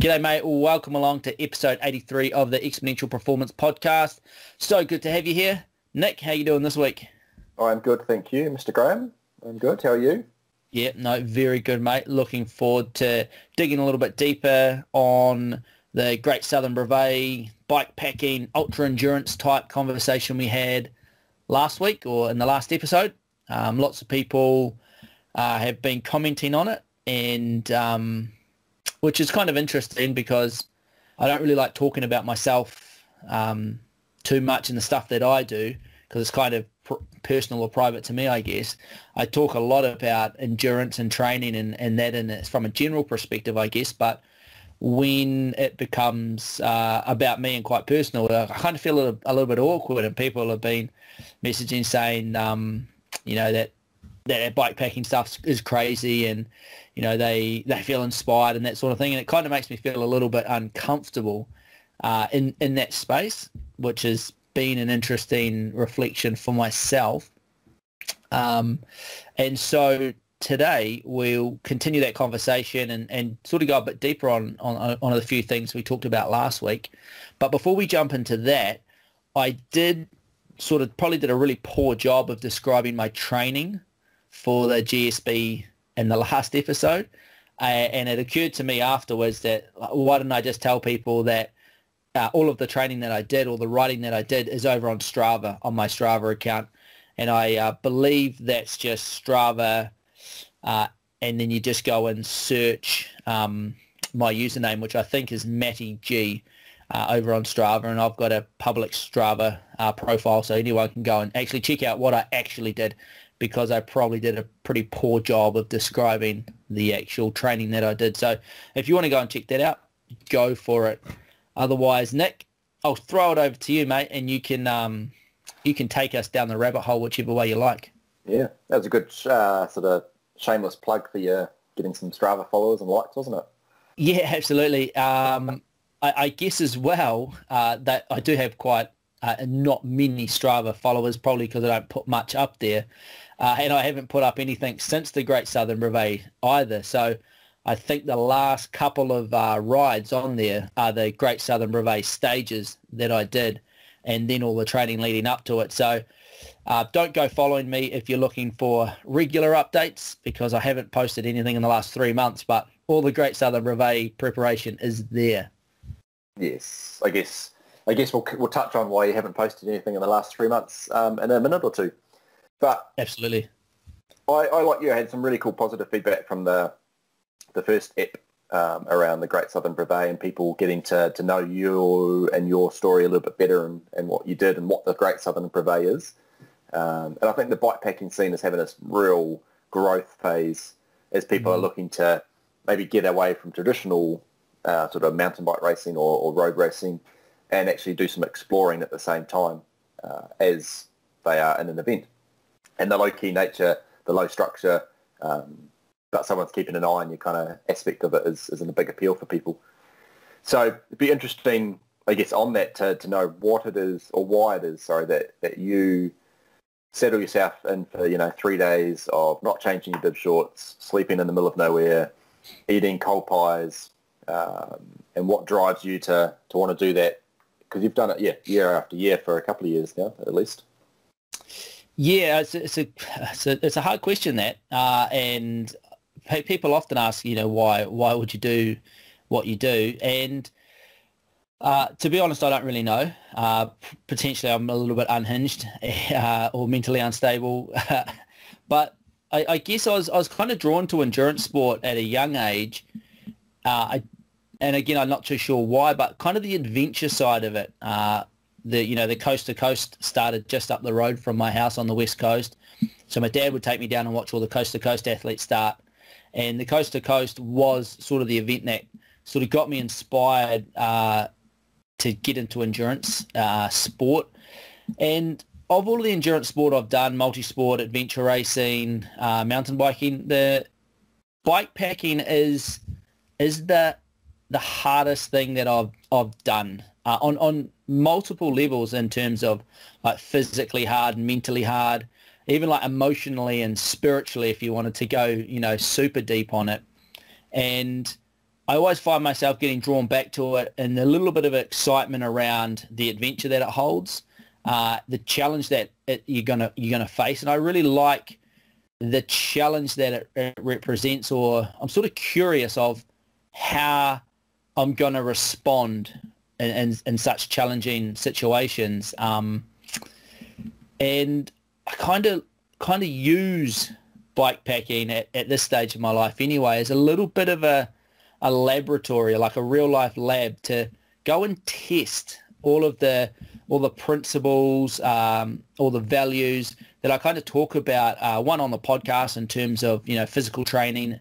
G'day, mate. Welcome along to episode 83 of the Exponential Performance Podcast. So good to have you here. Nick, how you doing this week? I'm good, thank you, Mr. Graham. I'm good. How are you? Yeah, no, very good, mate. Looking forward to digging a little bit deeper on the Great Southern Brevet, bike packing, ultra endurance type conversation we had last week or in the last episode. Lots of people have been commenting on it, and which is kind of interesting because I don't really like talking about myself too much in the stuff that I do because it's kind of personal or private to me, I guess. I talk a lot about endurance and training and that, and it's from a general perspective, I guess, but when it becomes about me and quite personal, I kind of feel a little bit awkward, and people have been messaging saying, that bike packing stuff is crazy, and they feel inspired and that sort of thing, and it kind of makes me feel a little bit uncomfortable in that space, which has been an interesting reflection for myself. And so today we'll continue that conversation and sort of go a bit deeper on a few things we talked about last week. But before we jump into that, I probably did a really poor job of describing my training for the GSB in the last episode, and it occurred to me afterwards that why didn't I just tell people that all of the training that I did, or the writing that I did, is over on Strava, on my Strava account, and I believe that's just Strava, and then you just go and search my username, which I think is Matty G, over on Strava, and I've got a public Strava profile, so anyone can go and actually check out what I actually did, because I probably did a pretty poor job of describing the actual training that I did. So if you want to go and check that out, go for it. Otherwise, Nick, I'll throw it over to you, mate, and you can take us down the rabbit hole whichever way you like. Yeah, that was a good sort of shameless plug for you getting some Strava followers and likes, wasn't it? Yeah, absolutely. I guess as well that I do have quite not many Strava followers, probably because I don't put much up there. And I haven't put up anything since the Great Southern Brevet either. So I think the last couple of rides on there are the Great Southern Brevet stages that I did, and then all the training leading up to it. So don't go following me if you're looking for regular updates, because I haven't posted anything in the last 3 months, but all the Great Southern Brevet preparation is there. Yes, I guess we'll touch on why you haven't posted anything in the last 3 months in a minute or two. But absolutely, I like you. I had some really cool positive feedback from the first ep around the Great Southern Brevet, and people getting to know you and your story a little bit better, and what you did and what the Great Southern Brevet is. And I think the bikepacking scene is having this real growth phase as people are looking to maybe get away from traditional sort of mountain bike racing or road racing, and actually do some exploring at the same time as they are in an event. And the low-key nature, the low structure, but someone's keeping an eye on your kind of aspect of it is in a big appeal for people. So it'd be interesting, I guess, on that to know what it is, or why it is, that you settle yourself in for 3 days of not changing your bib shorts, sleeping in the middle of nowhere, eating cold pies, and what drives you to want to do that, because you've done it year after year for a couple of years now at least. Yeah, it's a hard question, that, and people often ask, why would you do what you do? And to be honest, I don't really know. Potentially I'm a little bit unhinged or mentally unstable. But I guess I was kind of drawn to endurance sport at a young age. And again, I'm not too sure why, but kind of the adventure side of it. The coast to coast started just up the road from my house on the west coast. So my dad would take me down and watch all the coast to coast athletes start. And the coast to coast was sort of the event that sort of got me inspired to get into endurance sport. And of all the endurance sport I've done, multi-sport, adventure racing, mountain biking, the bike packing is the hardest thing that I've done on multiple levels, in terms of like physically hard, mentally hard, even like emotionally and spiritually, if you wanted to go, super deep on it. And I always find myself getting drawn back to it and a little bit of excitement around the adventure that it holds, the challenge that you're gonna face, and I really like the challenge that it represents. Or I'm sort of curious of how I'm gonna respond in such challenging situations, and I kind of use bikepacking at this stage of my life anyway as a little bit of a laboratory, like a real life lab, to go and test all the principles, all the values that I kind of talk about, one on the podcast in terms of, physical training,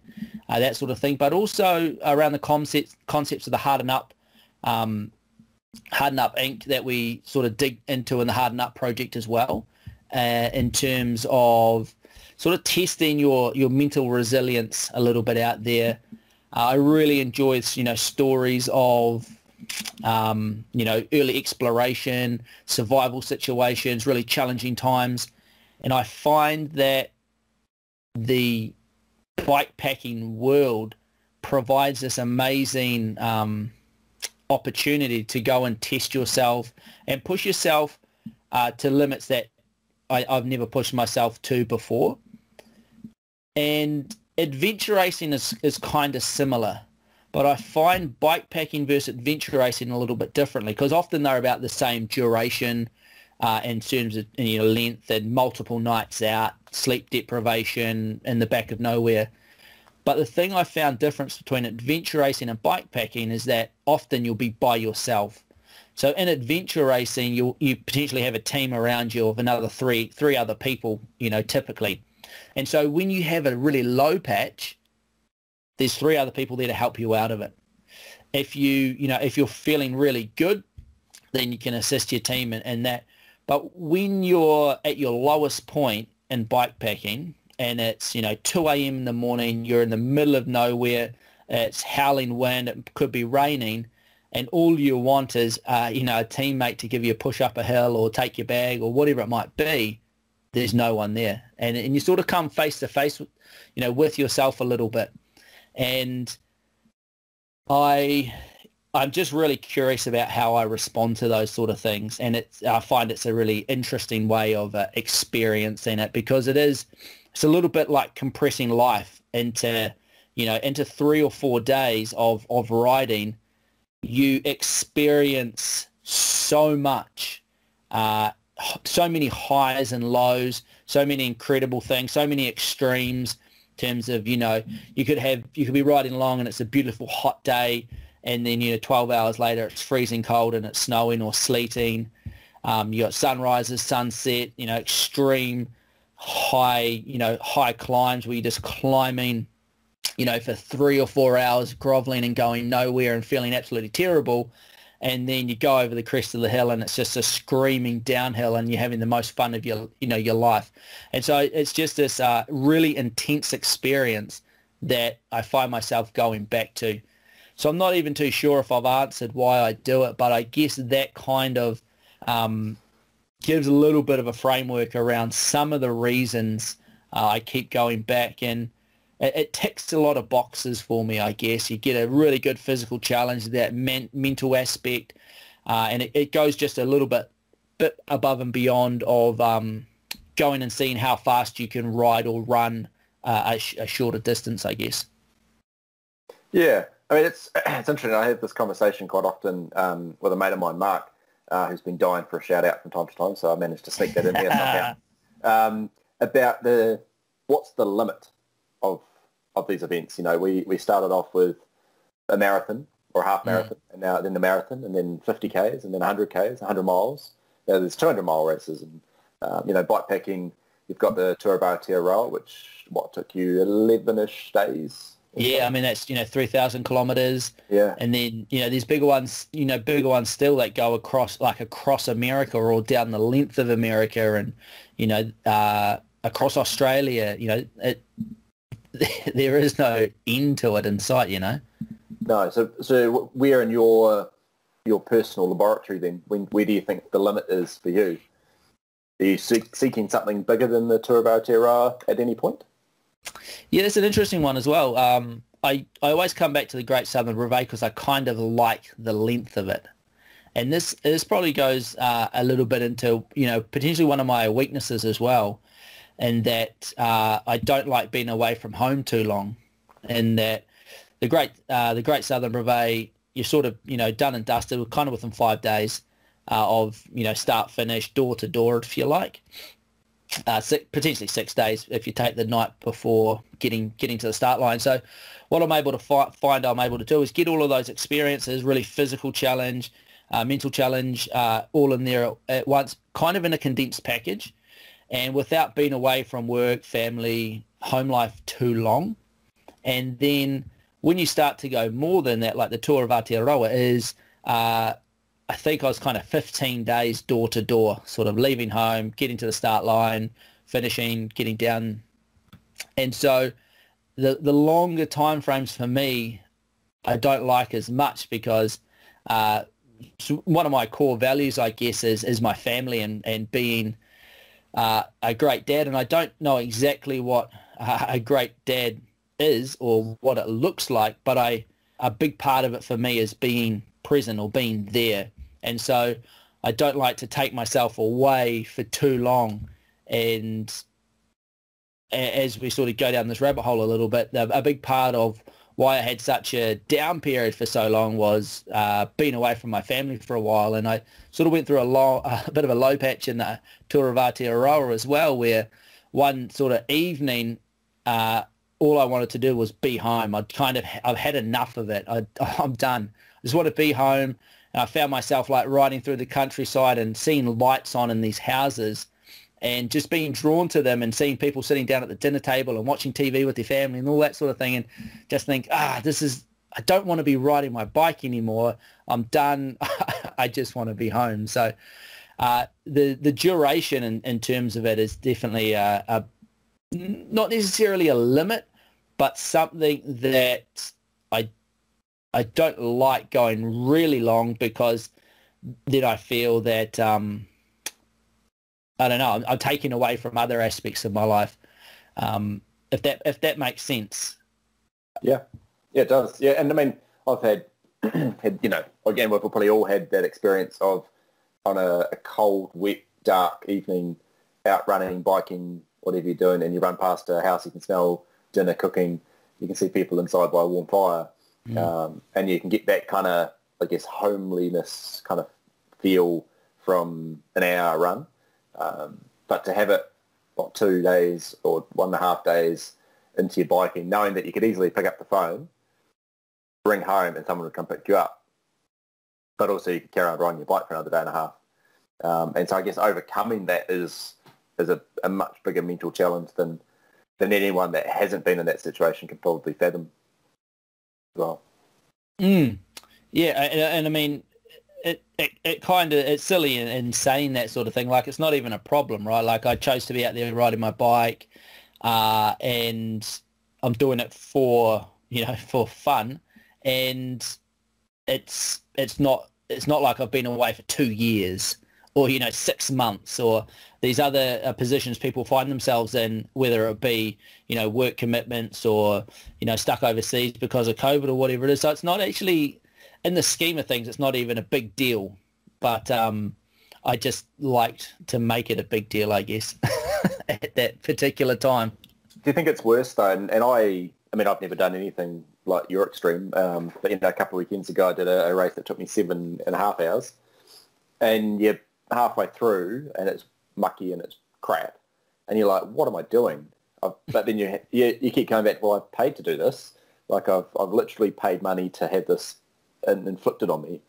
that sort of thing, but also around the concepts of the Harden Up Inc. that we sort of dig into in the Harden Up project as well, in terms of sort of testing your mental resilience a little bit out there. I really enjoy, stories of, early exploration, survival situations, really challenging times. And I find that the bikepacking world provides this amazing opportunity to go and test yourself and push yourself to limits that I've never pushed myself to before. And adventure racing is kind of similar, but I find bikepacking versus adventure racing a little bit differently, because often they're about the same duration in terms of length and multiple nights out, sleep deprivation in the back of nowhere. But the thing I found difference between adventure racing and bikepacking is that often you'll be by yourself. So in adventure racing, you potentially have a team around you of another three other people, typically. And so when you have a really low patch, there's three other people there to help you out of it. If if you're feeling really good, then you can assist your team in that. But when you're at your lowest point in bikepacking and it's, 2 a.m. in the morning, you're in the middle of nowhere, it's howling wind, it could be raining, and all you want is, a teammate to give you a push up a hill or take your bag or whatever it might be, there's no one there. And you sort of come face to face with, with yourself a little bit. And I'm just really curious about how I respond to those sort of things. And I find it's a really interesting way of experiencing it, because it's a little bit like compressing life into 3 or 4 days of riding. You experience so much, so many highs and lows, so many incredible things, so many extremes in terms of, you could be riding along and it's a beautiful hot day, and then 12 hours later it's freezing cold and it's snowing or sleeting. You got sunrises, sunset, extreme high climbs where you're just climbing, for 3 or 4 hours, groveling and going nowhere and feeling absolutely terrible. And then you go over the crest of the hill and it's just a screaming downhill and you're having the most fun of your life. And so it's just this really intense experience that I find myself going back to. So I'm not even too sure if I've answered why I do it, but I guess that kind of gives a little bit of a framework around some of the reasons I keep going back. And it ticks a lot of boxes for me, I guess. You get a really good physical challenge, that mental aspect, and it goes just a little bit above and beyond of going and seeing how fast you can ride or run a shorter distance, I guess. Yeah, I mean, it's interesting. I have this conversation quite often with a mate of mine, Mark, who's been dying for a shout-out from time to time, so I managed to sneak that in there somehow, about what's the limit of these events. We started off with a marathon or a half marathon, and then the marathon, and then 50 Ks, and then 100 Ks, 100 miles. There's 200 mile races, and bikepacking. You've got the Tour of Aotearoa, which took you 11ish days. Yeah, I mean that's 3,000 kilometers. Yeah, and then there's bigger ones still that go across America or down the length of America, and across Australia. There is no end to it in sight, No, so where in your personal laboratory then, where do you think the limit is for you? Are you seeking something bigger than the Tour of Aotearoa at any point? Yeah, that's an interesting one as well. I always come back to the Great Southern Reveille because I kind of like the length of it. And this probably goes a little bit into, potentially one of my weaknesses as well, in that I don't like being away from home too long. And that the Great Southern Reveille, you're sort of, done and dusted kind of within 5 days of, start, finish, door to door, if you like. Potentially 6 days if you take the night before getting to the start line. So what I'm able to find I'm able to do is get all of those experiences, really physical challenge, mental challenge, all in there at once, kind of in a condensed package, and without being away from work, family, home life too long. And then when you start to go more than that, like the Tour of Aotearoa is, I think I was kind of 15 days door to door, sort of leaving home, getting to the start line, finishing, getting down. And so the longer time frames for me, I don't like as much because one of my core values, I guess, is my family and being a great dad. And I don't know exactly what a great dad is or what it looks like, but a big part of it for me is being present or being there. And so I don't like to take myself away for too long. And as we sort of go down this rabbit hole a little bit, a big part of why I had such a down period for so long was being away from my family for a while. And I sort of went through a bit of a low patch in the Tour of Aotearoa as well, where one sort of evening, all I wanted to do was be home. I've had enough of it. I'm done. I just want to be home. And I found myself like riding through the countryside and seeing lights on in these houses and just being drawn to them and seeing people sitting down at the dinner table and watching TV with their family and all that sort of thing, and just think, I don't want to be riding my bike anymore. I'm done. I just want to be home. So the duration in terms of it is definitely not necessarily a limit, but something that I don't like going really long, because then I feel that, I don't know, I'm taking away from other aspects of my life, if that makes sense. Yeah, it does. Yeah, and I mean, I've had, again, we've probably all had that experience of on a cold, wet, dark evening, out running, biking, whatever you're doing, and you run past a house, you can smell dinner cooking, you can see people inside by a warm fire. And you can get that kind of, I guess, homeliness kind of feel from an hour run. But to have it, 2 days or 1.5 days into your biking, knowing that you could easily pick up the phone, bring home, and someone would come pick you up. But also you could carry on riding your bike for another day and a half. And so I guess overcoming that is a much bigger mental challenge than anyone that hasn't been in that situation can probably fathom. Well, yeah, and I mean, it kind of, it's silly in saying that sort of thing. Like, it's not even a problem, right? Like, I chose to be out there riding my bike, and I'm doing it for fun, and it's not like I've been away for 2 years or 6 months, or these other positions people find themselves in, whether it be work commitments or stuck overseas because of COVID or whatever it is. So it's not actually, in the scheme of things, it's not even a big deal. But I just liked to make it a big deal, I guess, at that particular time. Do you think it's worse though? And I mean, I've never done anything like your extreme, but a couple of weekends ago I did a race that took me 7.5 hours, and you're halfway through and it's mucky and it's crap, and you're like, what am I doing? But then you keep coming back, well, I paid to do this. Like, I've literally paid money to have this inflicted on me.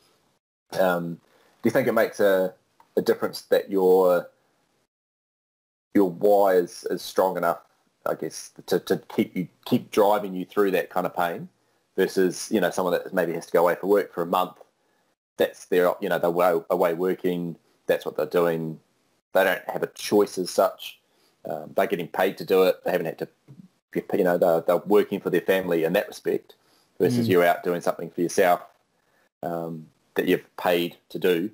Do you think it makes a difference that your why is strong enough, I guess, to keep driving you through that kind of pain, versus someone that maybe has to go away for work for a month? That's their they're away working. That's what they're doing. They don't have a choice as such. They're getting paid to do it. They haven't had to, they're working for their family in that respect, versus you're out doing something for yourself that you've paid to do.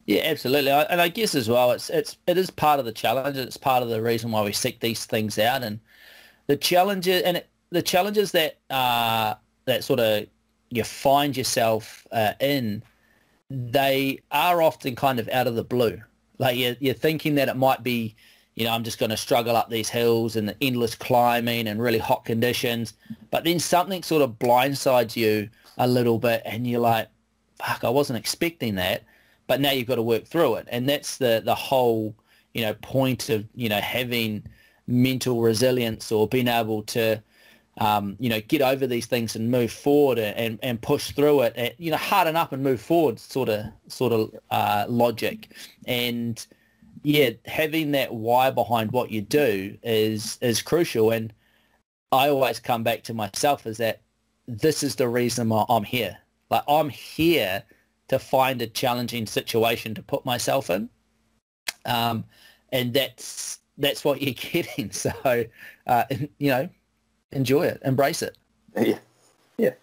Yeah, absolutely. And I guess as well, it is part of the challenge. It's part of the reason why we seek these things out. And the challenge is, and the challenges that that sort of you find yourself in, they are often kind of out of the blue. Like you're thinking that it might be, I'm just going to struggle up these hills and the endless climbing and really hot conditions. But then something sort of blindsides you a little bit and you're like, fuck, I wasn't expecting that. But now you've got to work through it. And that's the whole, point of, having mental resilience or being able to, get over these things and move forward and push through it, and, harden up and move forward sort of logic. And yeah, having that why behind what you do is crucial. And I always come back to myself as that this is the reason I'm here. Like I'm here to find a challenging situation to put myself in. And that's what you're getting. So, enjoy it, embrace it. Yeah. Yeah.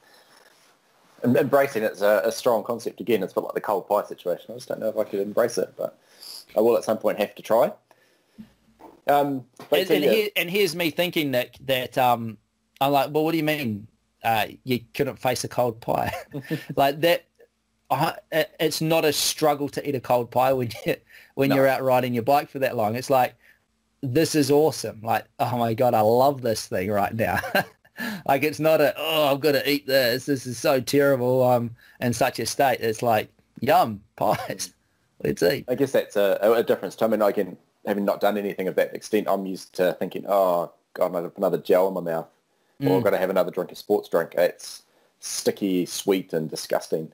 And embracing it's a strong concept. Again, it's a bit like the cold pie situation. I just don't know if I could embrace it, but I will at some point have to try. And here's me thinking that I'm like, well, what do you mean you couldn't face a cold pie? Like that, it's not a struggle to eat a cold pie when you're out riding your bike for that long. It's like, this is awesome. Like, oh my God, I love this thing right now. Like it's not I've got to eat this. This is so terrible. I'm in such a state. It's like, yum, pies. Let's eat. I guess that's a difference. I mean, having not done anything of that extent, I'm used to thinking, oh, God, I have another gel in my mouth. Or I've got to have another drink of sports drink. It's sticky, sweet, and disgusting.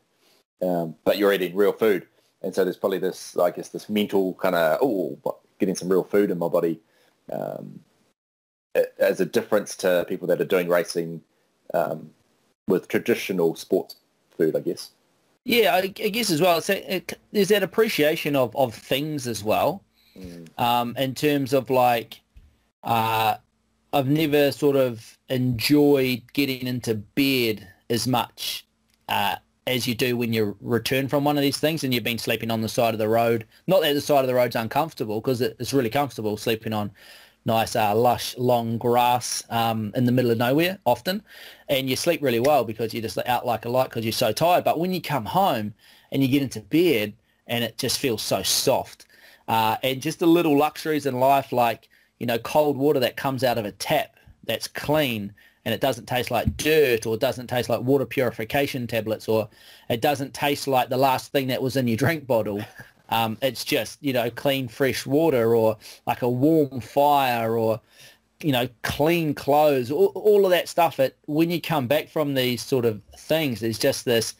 But you're eating real food. And so there's probably this, I guess, this mental kind of, getting some real food in my body as a difference to people that are doing racing with traditional sports food, I guess. Yeah, I guess as well. There's that appreciation of things as well. In terms of like, I've never sort of enjoyed getting into bed as much as you do when you return from one of these things and you've been sleeping on the side of the road. Not that the side of the road's uncomfortable, because it's really comfortable sleeping on nice, lush, long grass in the middle of nowhere often. And you sleep really well because you're just out like a light because you're so tired. But when you come home and you get into bed and it just feels so soft. And just the little luxuries in life, like, cold water that comes out of a tap that's clean and it doesn't taste like dirt, or it doesn't taste like water purification tablets, or it doesn't taste like the last thing that was in your drink bottle. It's just, clean, fresh water, or like a warm fire, or, clean clothes, all of that stuff. When you come back from these sort of things, there's just this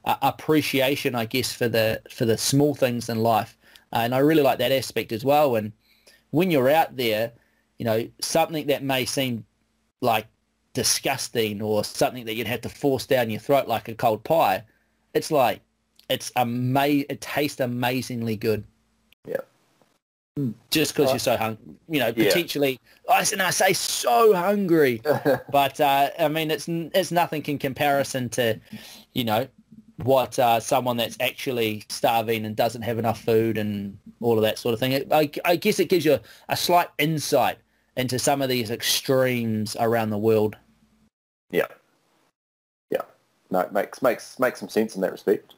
appreciation, I guess, for the small things in life. And I really like that aspect as well. And when you're out there, something that may seem like disgusting or something that you'd have to force down your throat like a cold pie, it's like, it tastes amazingly good. Yeah. Just because you're so hungry, potentially, I say so hungry, but I mean, it's nothing in comparison to, what someone that's actually starving and doesn't have enough food and all of that sort of thing. I guess it gives you a slight insight into some of these extremes around the world. Yeah. Yeah. No, it makes some sense in that respect.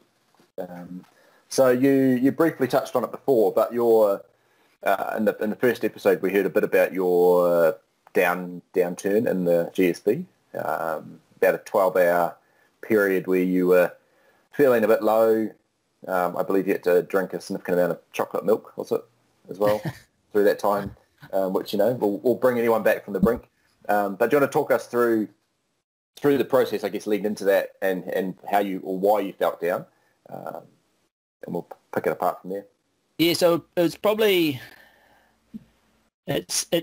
So you briefly touched on it before, but your in the first episode we heard a bit about your downturn in the GSB, about a 12-hour period where you were feeling a bit low. I believe you had to drink a significant amount of chocolate milk, was it, as well, through that time, which, will bring anyone back from the brink. But do you want to talk us through the process, I guess, leading into that and how why you felt down? And we'll pick it apart from there. Yeah, so it's probably it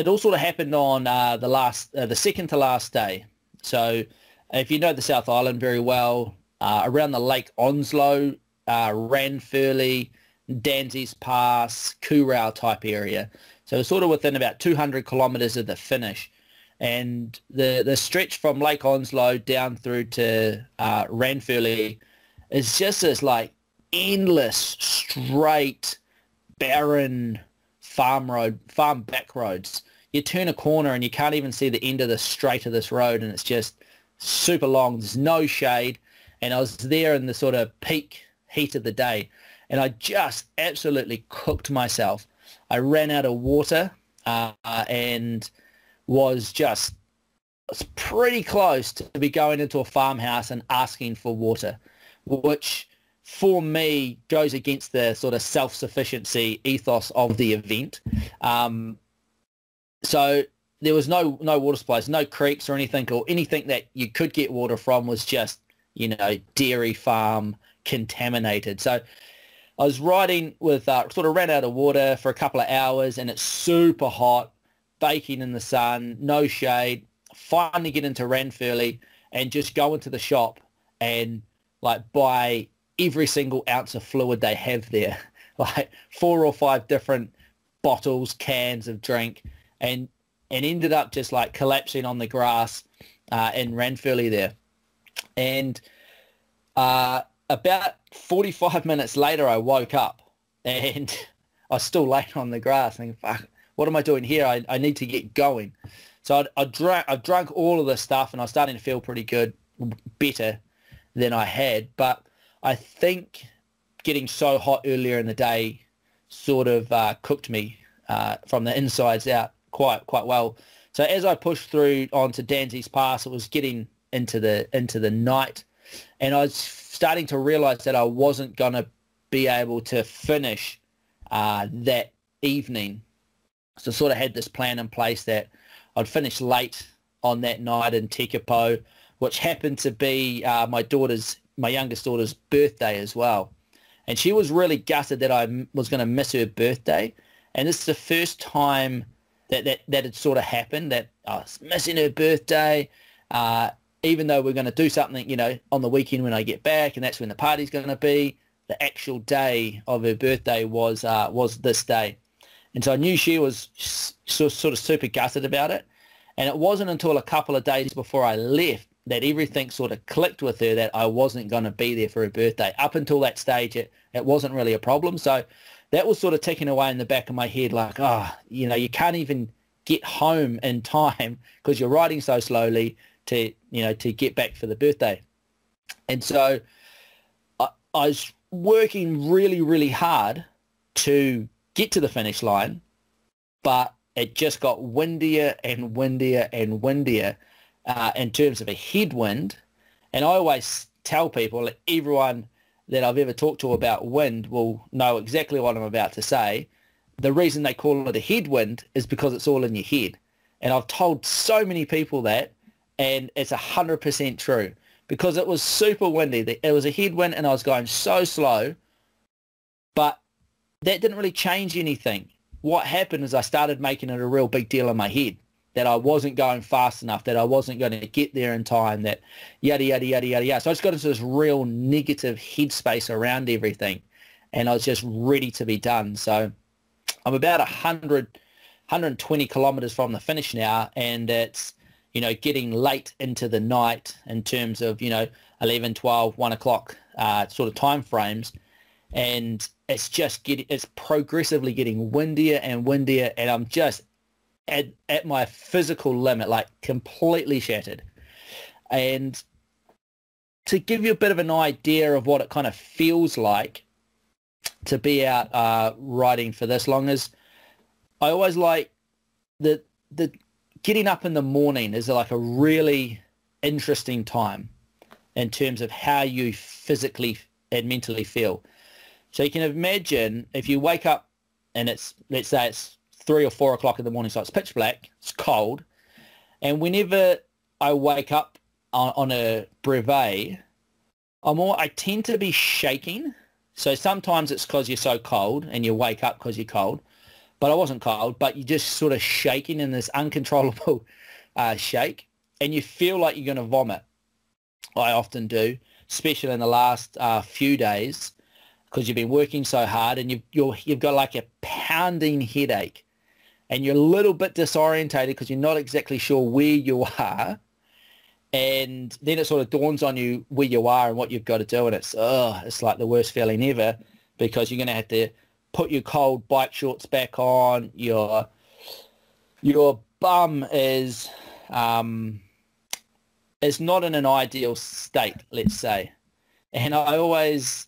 all sort of happened on the second to last day. So if you know the South Island very well, around the Lake Onslow, Ranfurly, Danzies Pass, Coorau type area. So sort of within about 200 kilometres of the finish. And the stretch from Lake Onslow down through to Ranfurly is just this like endless, straight, barren farm back roads. you turn a corner and you can't even see the end of the straight of this road, and it's just super long. There's no shade, and I was there in the sort of peak heat of the day, and I just absolutely cooked myself. I ran out of water and was pretty close to be going into a farmhouse and asking for water, which for me goes against the sort of self-sufficiency ethos of the event. So there was no water supplies, no creeks or anything that you could get water from was just, dairy farm contaminated. So I was riding with, sort of ran out of water for a couple of hours, and it's super hot, baking in the sun, no shade. Finally get into Ranfurly and just go into the shop and buy every single ounce of fluid they have there, 4 or 5 different bottles, cans of drink, and ended up just collapsing on the grass in Ranfurly there. And about 45 minutes later, I woke up and I was still laying on the grass thinking, fuck, what am I doing here? I need to get going. So I've drunk all of this stuff, and I was starting to feel pretty good, better than I had. But I think getting so hot earlier in the day sort of cooked me from the insides out quite well. So as I pushed through onto Danzi's Pass, it was getting into the night, and I was starting to realise that I wasn't going to be able to finish that evening. So I sort of had this plan in place that I'd finish late on that night in Tekapo, which happened to be my youngest daughter's birthday as well. And she was really gutted that I was going to miss her birthday. And this is the first time that had sort of happened, that I was missing her birthday, even though we're going to do something, on the weekend when I get back, and that's when the party's going to be. The actual day of her birthday was this day. And so I knew she was sort of super gutted about it. And it wasn't until a couple of days before I left that everything sort of clicked with her that I wasn't going to be there for her birthday. Up until that stage, it wasn't really a problem. So that was sort of ticking away in the back of my head, you can't even get home in time because you're riding so slowly to get back for the birthday. And so I was working really, really hard to get to the finish line, but it just got windier and windier and windier in terms of a headwind. And I always tell people, everyone that I've ever talked to about wind will know exactly what I'm about to say. The reason they call it a headwind is because it's all in your head. And I've told so many people that, and it's 100% true, because it was super windy. It was a headwind and I was going so slow, but that didn't really change anything. What happened is I started making it a real big deal in my head that I wasn't going fast enough, that I wasn't going to get there in time, that yada, yada, yada, yada, yada. So I just got into this real negative headspace around everything, and I was just ready to be done. So I'm about 120 kilometers from the finish now, and it's, getting late into the night in terms of, 11, 12, 1 o'clock sort of time frames. And it's progressively getting windier and windier, and I'm just at my physical limit, completely shattered. And to give you a bit of an idea of what it kind of feels like to be out riding for this long, is I always like the getting up in the morning is a really interesting time in terms of how you physically and mentally feel. So you can imagine if you wake up and let's say it's 3 or 4 o'clock in the morning, so it's pitch black, it's cold, and whenever I wake up on a brevet, I tend to be shaking. So sometimes it's because you're so cold and you wake up because you're cold, but I wasn't cold, but you're just sort of shaking in this uncontrollable shake, and you feel like you're going to vomit. I often do, especially in the last few days, because you've been working so hard, and you've got a pounding headache, and you're a little bit disorientated because you're not exactly sure where you are, and then it sort of dawns on you where you are and what you've got to do, and it's like the worst feeling ever, because you're going to have to put your cold bike shorts back on, your your bum is not in an ideal state, let's say. And I always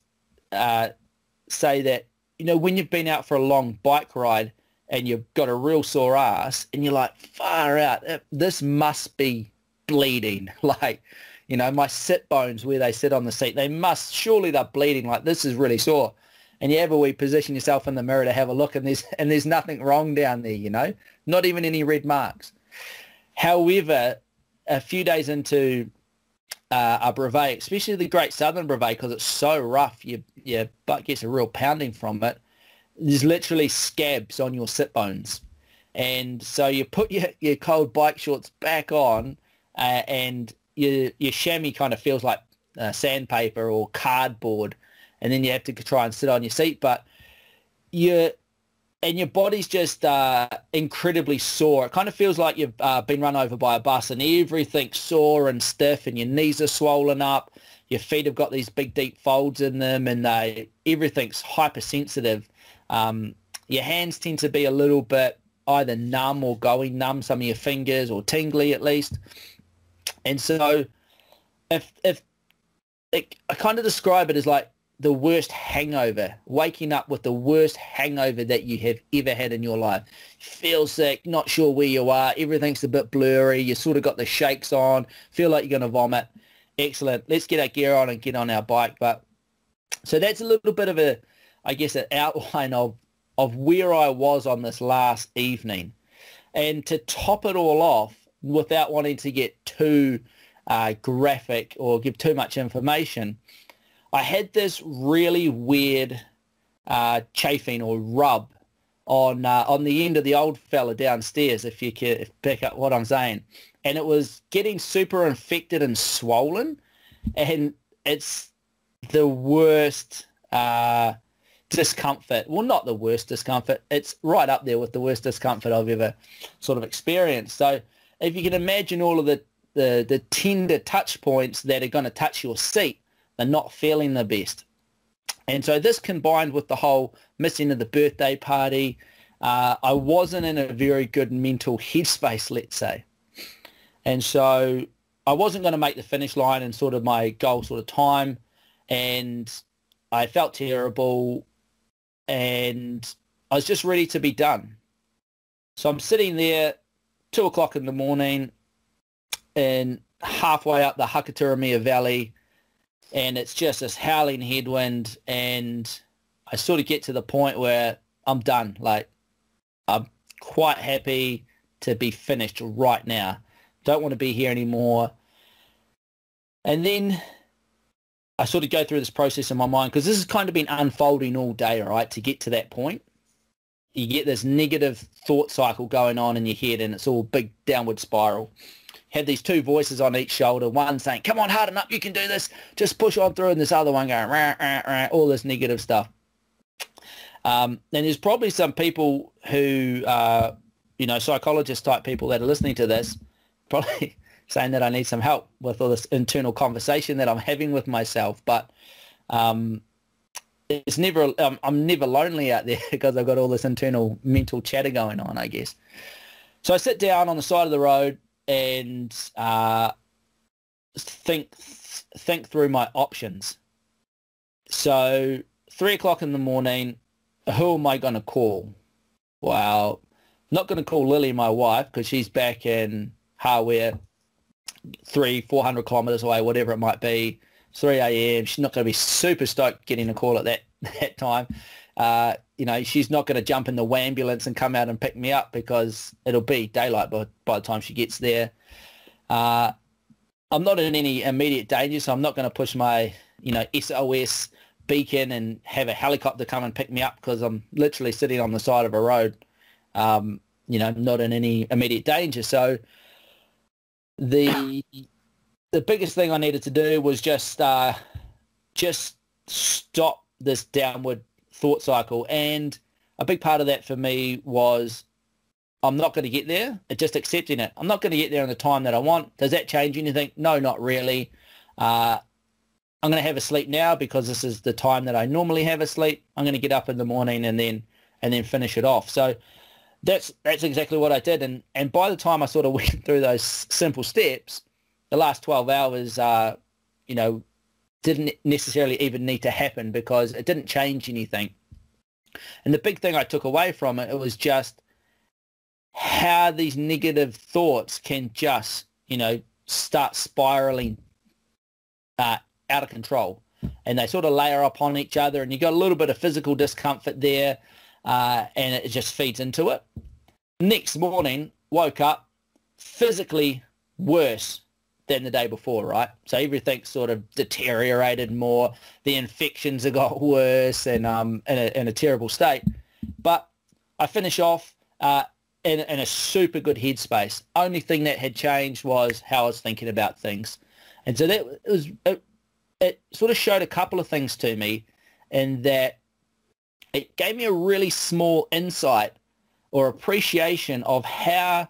say that, when you've been out for a long bike ride and you've got a real sore ass and you're like, far out, this must be bleeding. Like, my sit bones where they sit on the seat, surely they're bleeding. Like, this is really sore. And you have a wee position yourself in the mirror to have a look, and there's nothing wrong down there, not even any red marks. However, a few days into a brevet, especially the Great Southern brevet, because it's so rough, your butt gets a real pounding from it. There's literally scabs on your sit bones. And so you put your cold bike shorts back on and your chamois kind of feels like sandpaper or cardboard, and then you have to try and sit on your seat. But your body's just incredibly sore. It kind of feels like you've been run over by a bus, and everything's sore and stiff, and your knees are swollen up. Your feet have got these big, deep folds in them, and everything's hypersensitive. Your hands tend to be a little bit either numb or going numb, some of your fingers, or tingly at least. And so I kind of describe it as like the worst hangover, waking up with the worst hangover that you have ever had in your life. Feel sick, not sure where you are, everything's a bit blurry, you sort of got the shakes on, feel like you're going to vomit. Excellent. Let's get our gear on and get on our bike. But so that's a little bit of an outline of where I was on this last evening. And to top it all off, without wanting to get too graphic or give too much information, I had this really weird chafing or rub on the end of the old fella downstairs, if you can pick up what I'm saying. And it was getting super infected and swollen. And it's the worst discomfort. Well, not the worst discomfort. It's right up there with the worst discomfort I've ever sort of experienced. So if you can imagine all of the tender touch points that are going to touch your seat, they're not feeling the best. And so this combined with the whole missing of the birthday party, I wasn't in a very good mental headspace, let's say. And so I wasn't going to make the finish line in sort of my goal sort of time, and I felt terrible, and I was just ready to be done. So I'm sitting there, 2 o'clock in the morning, and halfway up the Hakaturamia Valley, and it's just this howling headwind, and I sort of get to the point where I'm done. Like, I'm quite happy to be finished right now. Don't want to be here anymore. And then I sort of go through this process in my mind, because this has kind of been unfolding all day, right, to get to that point. You get this negative thought cycle going on in your head, and it's all big downward spiral. Have these two voices on each shoulder, one saying, come on, harden up, you can do this, just push on through, and this other one going, rah, rah, rah, all this negative stuff. And there's probably some people who, psychologist type people that are listening to this, probably saying that I need some help with all this internal conversation that I'm having with myself. But it's never, I'm never lonely out there because I've got all this internal mental chatter going on, I guess. So I sit down on the side of the road and think through my options. So 3 o'clock in the morning, who am I going to call? Well, I'm not going to call Lily, my wife, because she's back in Hawea, 300-400 kilometres away, whatever it might be, 3 a.m. She's not going to be super stoked getting a call at that time. She's not going to jump in the ambulance and come out and pick me up because it'll be daylight by the time she gets there. I'm not in any immediate danger, so I'm not going to push my, SOS beacon and have a helicopter come and pick me up because I'm literally sitting on the side of a road, not in any immediate danger. So the biggest thing I needed to do was just stop this downward thought cycle. And a big part of that for me was I'm not going to get there, just accepting it. I'm not going to get there in the time that I want. Does that change anything? No, not really. I'm going to have a sleep now because this is the time that I normally have a sleep. I'm going to get up in the morning and then finish it off. So That's exactly what I did. And by the time I sort of went through those simple steps, the last 12 hours, didn't necessarily even need to happen because it didn't change anything. And the big thing I took away from it, it was just how these negative thoughts can just, start spiraling out of control. And they sort of layer upon each other, and you got a little bit of physical discomfort there, and it just feeds into it. Next morning, woke up physically worse than the day before, right? So everything sort of deteriorated more. The infections have got worse, and in a terrible state. But I finish off in a super good headspace. Only thing that had changed was how I was thinking about things. And so it sort of showed a couple of things to me, in that it gave me a really small insight or appreciation of how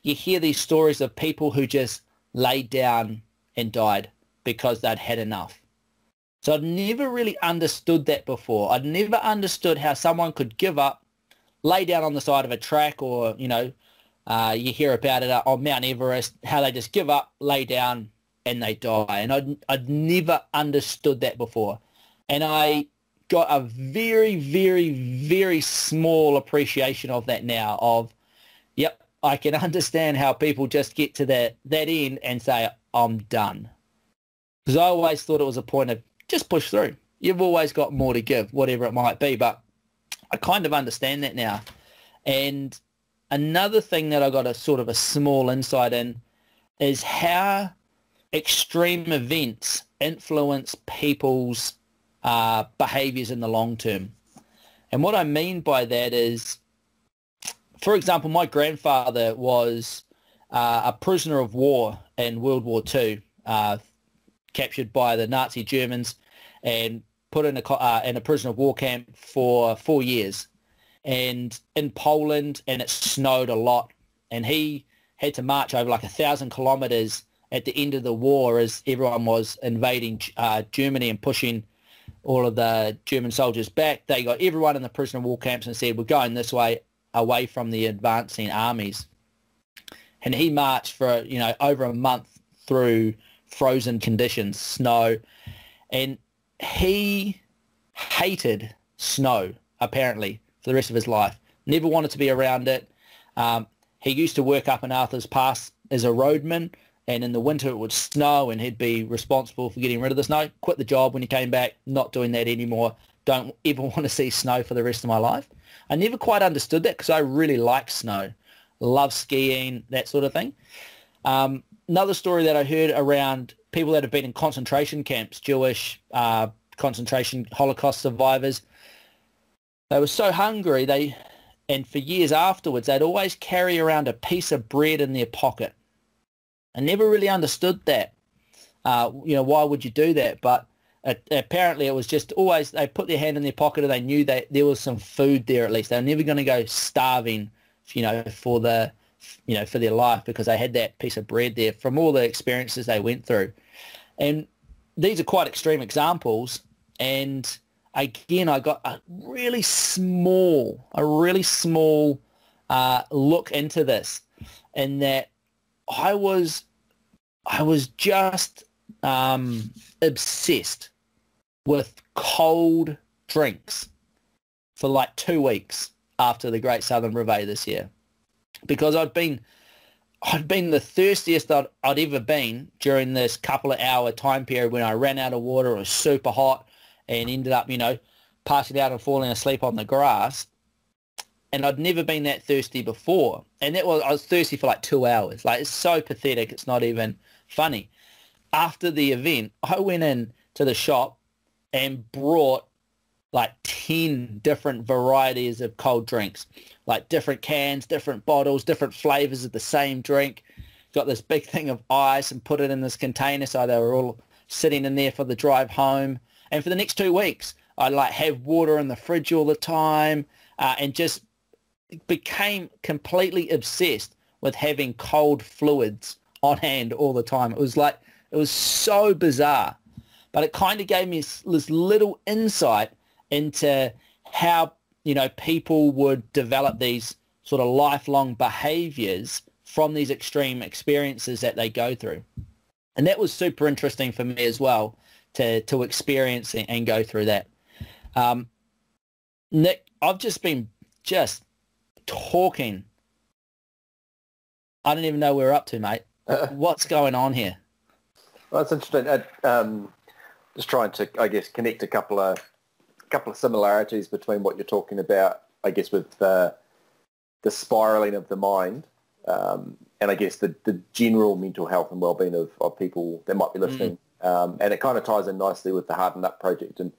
you hear these stories of people who just laid down and died because they'd had enough. So I'd never really understood that before. I'd never understood how someone could give up, lay down on the side of a track, or, you hear about it on Mount Everest, how they just give up, lay down, and they die. And I'd never understood that before. And I got a very, very, very small appreciation of that now, of, yep, I can understand how people just get to that end and say, I'm done. Because I always thought it was a point of just push through. You've always got more to give, whatever it might be. But I kind of understand that now. And another thing that I got a sort of a small insight in is how extreme events influence people's behaviors in the long term. And what I mean by that is, for example, my grandfather was a prisoner of war in World War II, captured by the Nazi Germans and put in a prisoner of war camp for 4 years, and in Poland, and it snowed a lot, and he had to march over like 1,000 kilometers at the end of the war as everyone was invading Germany and pushing all of the German soldiers back. They got everyone in the prisoner of war camps and said, we're going this way, away from the advancing armies. And he marched for, over a month through frozen conditions, snow. And he hated snow, apparently, for the rest of his life. Never wanted to be around it. He used to work up in Arthur's Pass as a roadman, and in the winter it would snow, and he'd be responsible for getting rid of the snow. Quit the job when he came back, not doing that anymore. Don't ever want to see snow for the rest of my life. I never quite understood that because I really like snow. Love skiing, that sort of thing. Another story that I heard around people that have been in concentration camps, Jewish concentration Holocaust survivors, they were so hungry, and for years afterwards, they'd always carry around a piece of bread in their pocket. I never really understood that. Why would you do that? But apparently it was just always, they put their hand in their pocket and they knew that there was some food there at least. They were never going to go starving, for their life, because they had that piece of bread there from all the experiences they went through. And these are quite extreme examples. And again, I got a really small look into this, in that I was just obsessed with cold drinks for like 2 weeks after the Great Southern Reveille this year, because I'd been the thirstiest I'd ever been during this couple of hour time period when I ran out of water. It was super hot and ended up, passing out and falling asleep on the grass. And I'd never been that thirsty before. And I was thirsty for like 2 hours. Like, it's so pathetic. It's not even funny. After the event, I went in to the shop and brought like 10 different varieties of cold drinks, like different cans, different bottles, different flavors of the same drink. Got this big thing of ice and put it in this container, so they were all sitting in there for the drive home. And for the next 2 weeks, I'd like have water in the fridge all the time, and just became completely obsessed with having cold fluids on hand all the time. It was so bizarre, but it kind of gave me this little insight into how, people would develop these sort of lifelong behaviours from these extreme experiences that they go through. And that was super interesting for me as well to experience and go through that. Nick, I've just been talking. I don't even know where we're up to, mate. What's going on here? Well, it's interesting. Just trying to, I guess, connect a couple of similarities between what you're talking about, I guess, with the spiraling of the mind, and I guess the general mental health and well-being of people that might be listening. And it kind of ties in nicely with the Harden Up project. And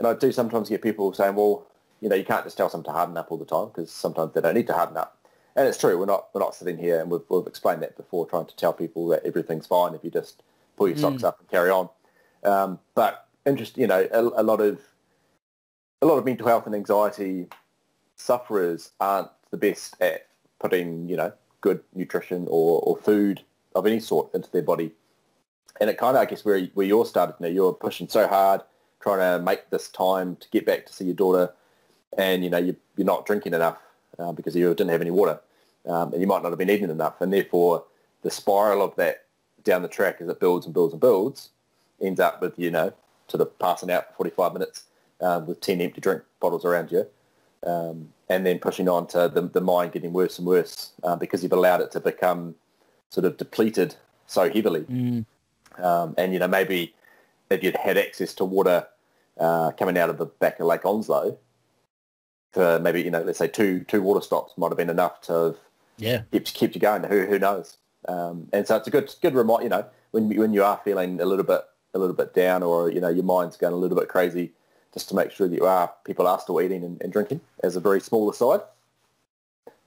I do sometimes get people saying, well, you can't just tell someone to harden up all the time, because sometimes they don't need to harden up. And it's true. We're not sitting here, and we've explained that before, trying to tell people that everything's fine if you just pull your socks up and carry on. But a lot of mental health and anxiety sufferers aren't the best at putting, good nutrition or food of any sort into their body. And it kind of, I guess, where you all started, you're pushing so hard, trying to make this time to get back to see your daughter, and, you're not drinking enough because you didn't have any water, and you might not have been eating enough, and therefore the spiral of that down the track, as it builds and builds and builds, ends up with, sort of passing out for 45 minutes with 10 empty drink bottles around you, and then pushing on to the mind getting worse and worse because you've allowed it to become sort of depleted so heavily. And, maybe if you'd had access to water coming out of the back of Lake Onslow, for maybe, let's say two water stops might have been enough to have kept you going. Who knows? And so it's a good reminder, when you are feeling a little bit down, or, your mind's going a little bit crazy, just to make sure that people are still eating and drinking, as a very small aside.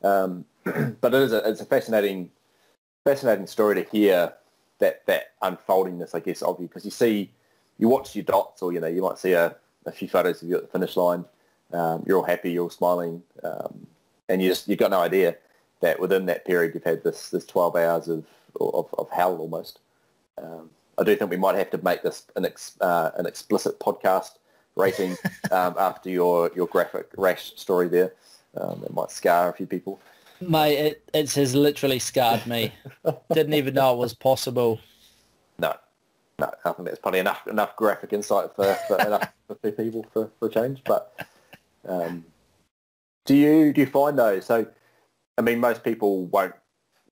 But it's a fascinating story to hear that unfoldingness, I guess, of you, because you watch your dots, or, you might see a few photos of you at the finish line. You're all happy, you're all smiling, and you've got no idea that within that period you've had this 12 hours of hell almost. I do think we might have to make this an explicit podcast rating after your graphic rash story there. It might scar a few people. Mate, it has literally scarred me. Didn't even know it was possible. No, I think that's probably enough graphic insight for people for a change. But do you find though? So, I mean, most people won't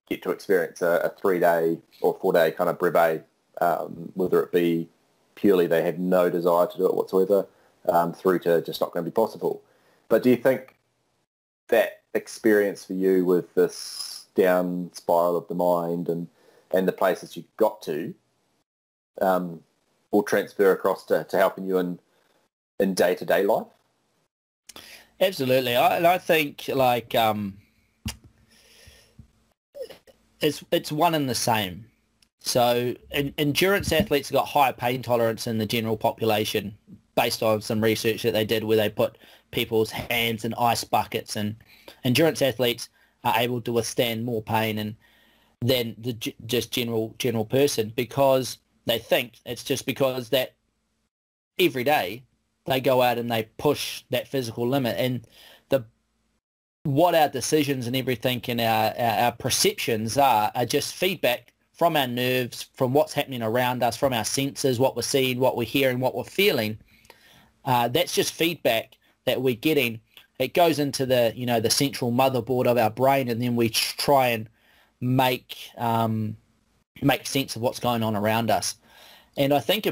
get to experience a 3-day or 4-day kind of brevet, whether it be purely they have no desire to do it whatsoever, through to just not going to be possible. But do you think that experience for you with this down spiral of the mind and the places you got to will transfer across to helping you in day-to-day life? Absolutely. I think it's one and the same. So endurance athletes have got higher pain tolerance than the general population, based on some research that they did where they put people's hands in ice buckets, and endurance athletes are able to withstand more pain than the just general person, because they think it's just because that every day they go out and they push that physical limit, and what our decisions and everything and our perceptions are just feedback from our nerves, from what's happening around us, from our senses, what we're seeing, what we're hearing, what we're feeling. That's just feedback that we're getting. It goes into the central motherboard of our brain, and then we try and make sense of what's going on around us. And I think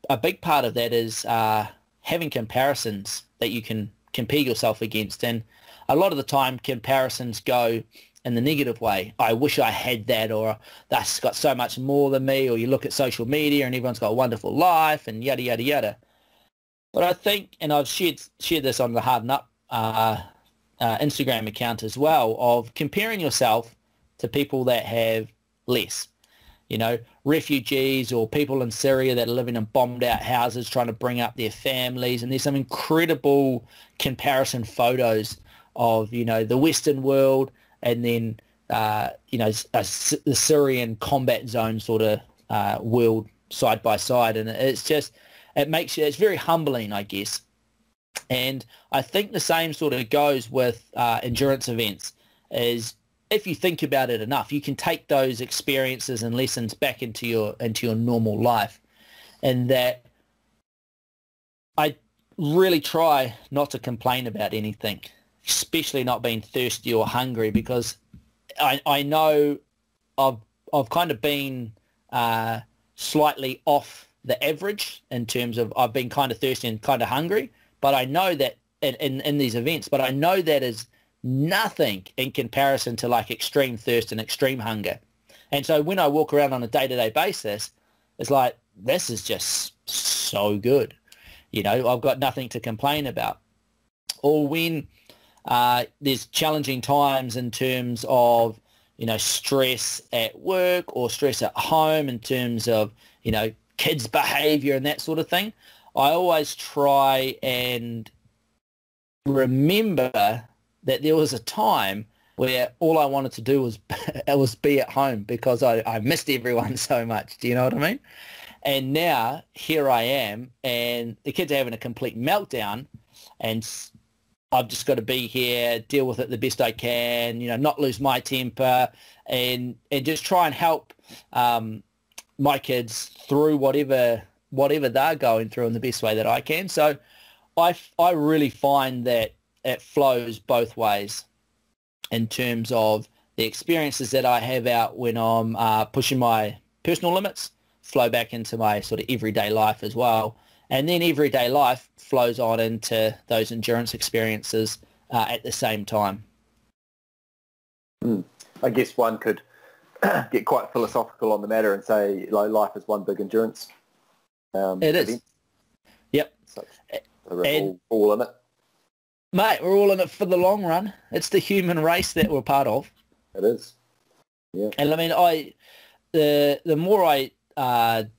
a big part of that is having comparisons that you can compare yourself against. And a lot of the time comparisons go in the negative way. I wish I had that, or that's got so much more than me, or you look at social media and everyone's got a wonderful life and yada, yada, yada. But I think, and I've shared this on the Harden Up Instagram account as well, of comparing yourself to people that have less. Refugees or people in Syria that are living in bombed out houses trying to bring up their families. And there's some incredible comparison photos of, the Western world and then, the Syrian combat zone sort of world side by side. And it's very humbling, I guess. And I think the same sort of goes with endurance events. is if you think about it enough, you can take those experiences and lessons back into your normal life. And that I really try not to complain about anything, especially not being thirsty or hungry, because I know I've kind of been slightly off the average in terms of I've been kind of thirsty and kind of hungry, but I know that in these events, but I know that is nothing in comparison to like extreme thirst and extreme hunger. And so when I walk around on a day-to-day basis, it's like, this is just so good. You know, I've got nothing to complain about. Or when there's challenging times in terms of, you know, stress at work or stress at home in terms of, you know, kids' behavior and that sort of thing, I always try and remember that there was a time where all I wanted to do was be at home because I missed everyone so much. Do you know what I mean? And now here I am, and the kids are having a complete meltdown, and I've just got to be here, deal with it the best I can, you know, not lose my temper, and just try and help my kids through whatever they're going through in the best way that I can. So I really find that it flows both ways in terms of the experiences that I have out when I'm pushing my personal limits flow back into my sort of everyday life as well. And then everyday life flows on into those endurance experiences at the same time. I guess one could get quite philosophical on the matter and say, like, life is one big endurance. It is. Yep. So we're all in it. Mate, we're all in it for the long run. It's the human race that we're part of. It is. Yeah. And I mean, the more I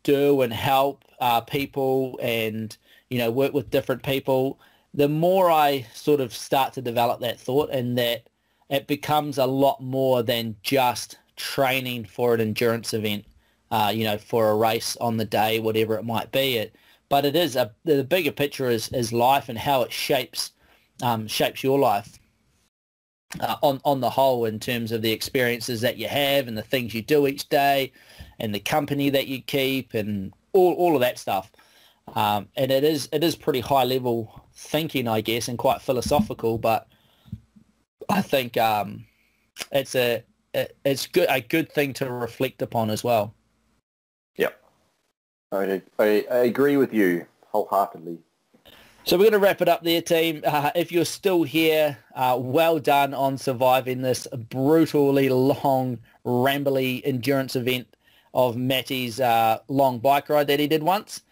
do and help people and, you know, work with different people, the more I sort of start to develop that thought, and that it becomes a lot more than just training for an endurance event, you know, for a race on the day, whatever it might be. But it is the bigger picture is life and how it shapes your life on the whole, in terms of the experiences that you have and the things you do each day and the company that you keep and all of that stuff. And it is pretty high level thinking, I guess, and quite philosophical, but I think it's a good thing to reflect upon as well. Yep. I agree with you wholeheartedly. So we're going to wrap it up there, team. If you're still here, well done on surviving this brutally long, rambly endurance event of Matty's long bike ride that he did once.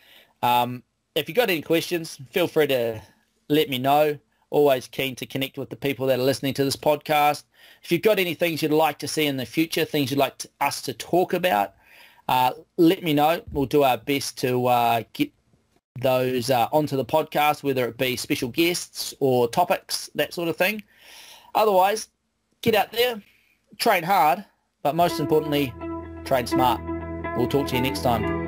If you've got any questions, feel free to let me know. Always keen to connect with the people that are listening to this podcast. If you've got any things you'd like to see in the future, things you'd like us to talk about, let me know. We'll do our best to get those onto the podcast, whether it be special guests or topics, that sort of thing. Otherwise, get out there, train hard, but most importantly, train smart. We'll talk to you next time.